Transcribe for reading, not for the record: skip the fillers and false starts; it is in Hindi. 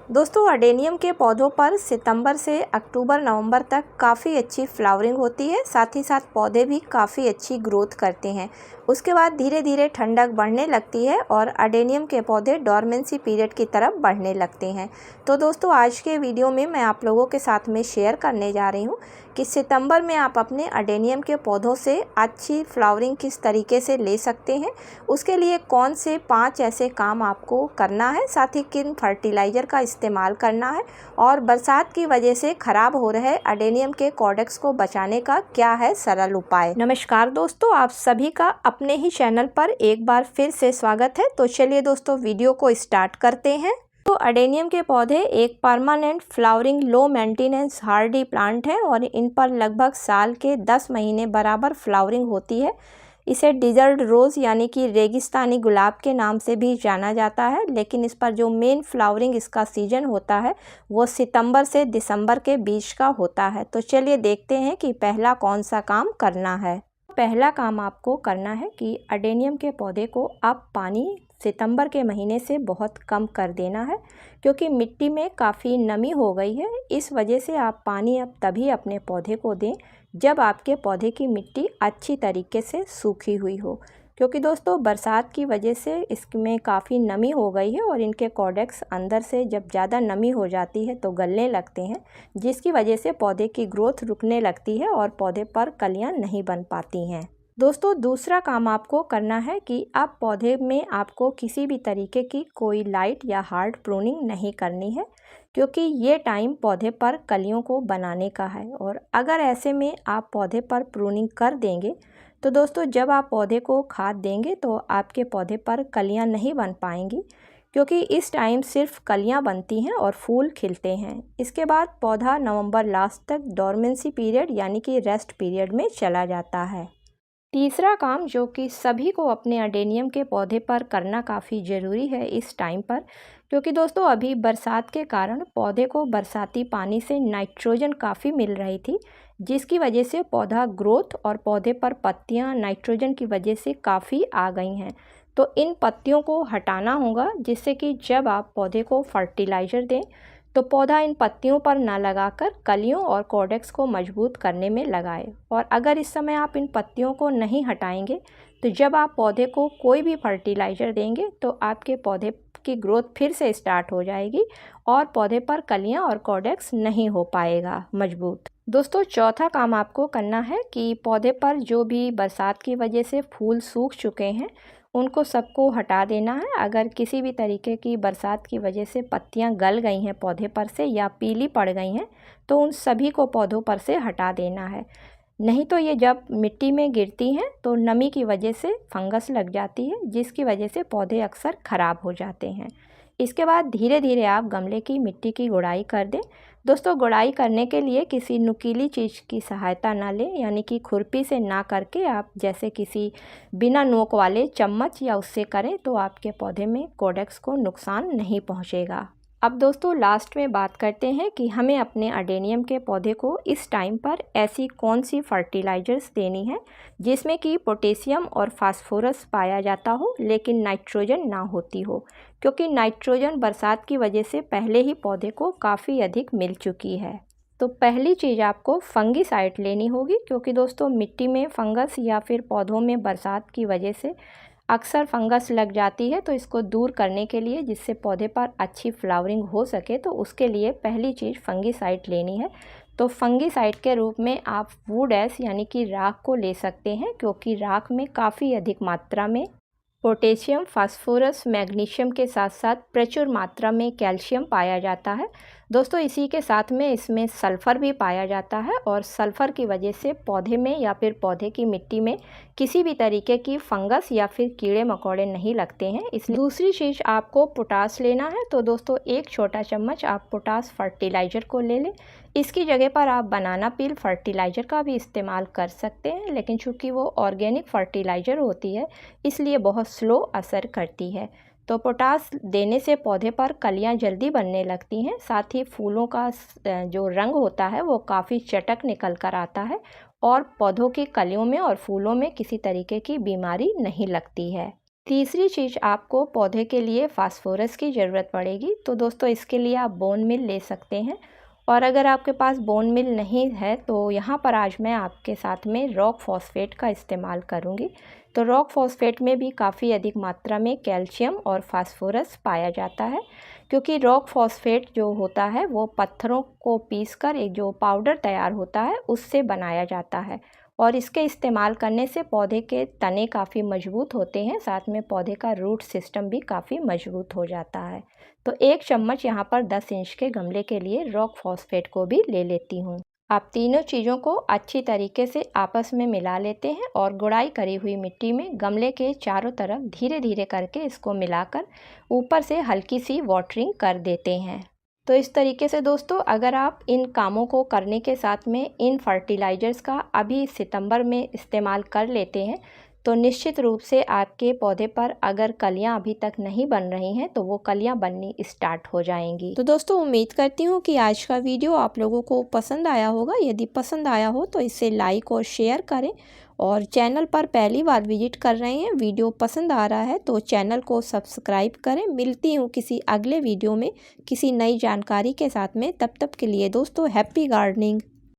दोस्तों अडेनियम के पौधों पर सितंबर से अक्टूबर नवंबर तक काफ़ी अच्छी फ्लावरिंग होती है। साथ ही साथ पौधे भी काफ़ी अच्छी ग्रोथ करते हैं। उसके बाद धीरे धीरे ठंडक बढ़ने लगती है और अडेनियम के पौधे डोरमेंसी पीरियड की तरफ बढ़ने लगते हैं। तो दोस्तों आज के वीडियो में मैं आप लोगों के साथ में शेयर करने जा रही हूँ कि सितंबर में आप अपने अडेनियम के पौधों से अच्छी फ्लावरिंग किस तरीके से ले सकते हैं। उसके लिए कौन से 5 ऐसे काम आपको करना है, साथ ही किन फर्टिलाइज़र का इस्तेमाल करना है और बरसात की वजह से ख़राब हो रहे अडेनियम के कॉर्डेक्स को बचाने का क्या है सरल उपाय। नमस्कार दोस्तों, आप सभी का अपने ही चैनल पर एक बार फिर से स्वागत है। तो चलिए दोस्तों वीडियो को स्टार्ट करते हैं। तो अडेनियम के पौधे एक permanent flowering low maintenance Hardy plant है और इन पर लगभग साल के 10 महीने बराबर फ्लावरिंग होती है। इसे डिजर्ट रोज़ यानी कि रेगिस्तानी गुलाब के नाम से भी जाना जाता है, लेकिन इस पर जो मेन फ्लावरिंग इसका सीजन होता है वो सितंबर से दिसंबर के बीच का होता है। तो चलिए देखते हैं कि पहला कौन सा काम करना है। पहला काम आपको करना है कि अडेनियम के पौधे को आप पानी सितंबर के महीने से बहुत कम कर देना है, क्योंकि मिट्टी में काफ़ी नमी हो गई है। इस वजह से आप पानी अब तभी अपने पौधे को दें जब आपके पौधे की मिट्टी अच्छी तरीके से सूखी हुई हो, क्योंकि दोस्तों बरसात की वजह से इसमें काफ़ी नमी हो गई है और इनके कॉर्डेक्स अंदर से जब ज़्यादा नमी हो जाती है तो गलने लगते हैं, जिसकी वजह से पौधे की ग्रोथ रुकने लगती है और पौधे पर कलियां नहीं बन पाती हैं। दोस्तों दूसरा काम आपको करना है कि आप पौधे में आपको किसी भी तरीके की कोई लाइट या हार्ड प्रूनिंग नहीं करनी है, क्योंकि ये टाइम पौधे पर कलियों को बनाने का है। और अगर ऐसे में आप पौधे पर प्रूनिंग कर देंगे तो दोस्तों जब आप पौधे को खाद देंगे तो आपके पौधे पर कलियां नहीं बन पाएंगी, क्योंकि इस टाइम सिर्फ कलियां बनती हैं और फूल खिलते हैं। इसके बाद पौधा नवंबर लास्ट तक डोरमेंसी पीरियड यानी कि रेस्ट पीरियड में चला जाता है। तीसरा काम जो कि सभी को अपने अडेनियम के पौधे पर करना काफ़ी ज़रूरी है इस टाइम पर, क्योंकि दोस्तों अभी बरसात के कारण पौधे को बरसाती पानी से नाइट्रोजन काफ़ी मिल रही थी, जिसकी वजह से पौधा ग्रोथ और पौधे पर पत्तियां नाइट्रोजन की वजह से काफ़ी आ गई हैं। तो इन पत्तियों को हटाना होगा, जिससे कि जब आप पौधे को फर्टिलाइज़र दें तो पौधा इन पत्तियों पर ना लगाकर कलियों और कॉर्डेक्स को मजबूत करने में लगाए। और अगर इस समय आप इन पत्तियों को नहीं हटाएंगे तो जब आप पौधे को कोई भी फर्टिलाइज़र देंगे तो आपके पौधे की ग्रोथ फिर से स्टार्ट हो जाएगी और पौधे पर कलियां और कॉर्डेक्स नहीं हो पाएगा मजबूत। दोस्तों चौथा काम आपको करना है कि पौधे पर जो भी बरसात की वजह से फूल सूख चुके हैं उनको सबको हटा देना है। अगर किसी भी तरीके की बरसात की वजह से पत्तियां गल गई हैं पौधे पर से या पीली पड़ गई हैं तो उन सभी को पौधों पर से हटा देना है। नहीं तो ये जब मिट्टी में गिरती हैं तो नमी की वजह से फंगस लग जाती है, जिसकी वजह से पौधे अक्सर ख़राब हो जाते हैं। इसके बाद धीरे धीरे आप गमले की मिट्टी की गुड़ाई कर दें। दोस्तों गुड़ाई करने के लिए किसी नुकीली चीज़ की सहायता ना लें, यानी कि खुरपी से ना करके आप जैसे किसी बिना नोक वाले चम्मच या उससे करें तो आपके पौधे में कॉर्डेक्स को नुकसान नहीं पहुंचेगा। अब दोस्तों लास्ट में बात करते हैं कि हमें अपने अडेनियम के पौधे को इस टाइम पर ऐसी कौन सी फर्टिलाइज़र्स देनी है जिसमें कि पोटेशियम और फास्फोरस पाया जाता हो लेकिन नाइट्रोजन ना होती हो, क्योंकि नाइट्रोजन बरसात की वजह से पहले ही पौधे को काफ़ी अधिक मिल चुकी है। तो पहली चीज़ आपको फंगीसाइड लेनी होगी, क्योंकि दोस्तों मिट्टी में फंगस या फिर पौधों में बरसात की वजह से अक्सर फंगस लग जाती है। तो इसको दूर करने के लिए, जिससे पौधे पर अच्छी फ्लावरिंग हो सके, तो उसके लिए पहली चीज़ फंगीसाइड लेनी है। तो फंगीसाइड के रूप में आप वुड एश यानी कि राख को ले सकते हैं, क्योंकि राख में काफ़ी अधिक मात्रा में पोटेशियम, फास्फोरस, मैग्नीशियम के साथ साथ प्रचुर मात्रा में कैल्शियम पाया जाता है। दोस्तों इसी के साथ में इसमें सल्फ़र भी पाया जाता है और सल्फ़र की वजह से पौधे में या फिर पौधे की मिट्टी में किसी भी तरीके की फंगस या फिर कीड़े मकोड़े नहीं लगते हैं। इसलिए दूसरी चीज़ आपको पोटास लेना है। तो दोस्तों एक छोटा चम्मच आप पोटास फर्टिलाइज़र को ले लें। इसकी जगह पर आप बनाना पील फर्टिलाइज़र का भी इस्तेमाल कर सकते हैं, लेकिन चूँकि वो ऑर्गेनिक फर्टिलाइज़र होती है इसलिए बहुत स्लो असर करती है। तो पोटास देने से पौधे पर कलियां जल्दी बनने लगती हैं, साथ ही फूलों का जो रंग होता है वो काफ़ी चटक निकल कर आता है और पौधों की कलियों में और फूलों में किसी तरीके की बीमारी नहीं लगती है। तीसरी चीज़ आपको पौधे के लिए फास्फोरस की ज़रूरत पड़ेगी। तो दोस्तों इसके लिए आप बोन मिल ले सकते हैं, और अगर आपके पास बोन मिल नहीं है तो यहाँ पर आज मैं आपके साथ में रॉक फॉस्फेट का इस्तेमाल करूँगी। तो रॉक फॉस्फेट में भी काफ़ी अधिक मात्रा में कैल्शियम और फास्फोरस पाया जाता है, क्योंकि रॉक फॉस्फेट जो होता है वो पत्थरों को पीसकर एक जो पाउडर तैयार होता है उससे बनाया जाता है, और इसके इस्तेमाल करने से पौधे के तने काफ़ी मजबूत होते हैं, साथ में पौधे का रूट सिस्टम भी काफ़ी मजबूत हो जाता है। तो 1 चम्मच यहाँ पर 10 इंच के गमले के लिए रॉक फॉस्फेट को भी ले लेती हूँ। आप तीनों चीज़ों को अच्छी तरीके से आपस में मिला लेते हैं और गुड़ाई करी हुई मिट्टी में गमले के चारों तरफ धीरे धीरे करके इसको मिलाकर ऊपर से हल्की सी वाटरिंग कर देते हैं। तो इस तरीके से दोस्तों अगर आप इन कामों को करने के साथ में इन फर्टिलाइज़र्स का अभी सितंबर में इस्तेमाल कर लेते हैं तो निश्चित रूप से आपके पौधे पर अगर कलियां अभी तक नहीं बन रही हैं तो वो कलियां बननी स्टार्ट हो जाएंगी। तो दोस्तों उम्मीद करती हूँ कि आज का वीडियो आप लोगों को पसंद आया होगा। यदि पसंद आया हो तो इसे लाइक और शेयर करें, और चैनल पर पहली बार विजिट कर रहे हैं, वीडियो पसंद आ रहा है तो चैनल को सब्सक्राइब करें। मिलती हूँ किसी अगले वीडियो में किसी नई जानकारी के साथ में। तब तक के लिए दोस्तों हैप्पी गार्डनिंग।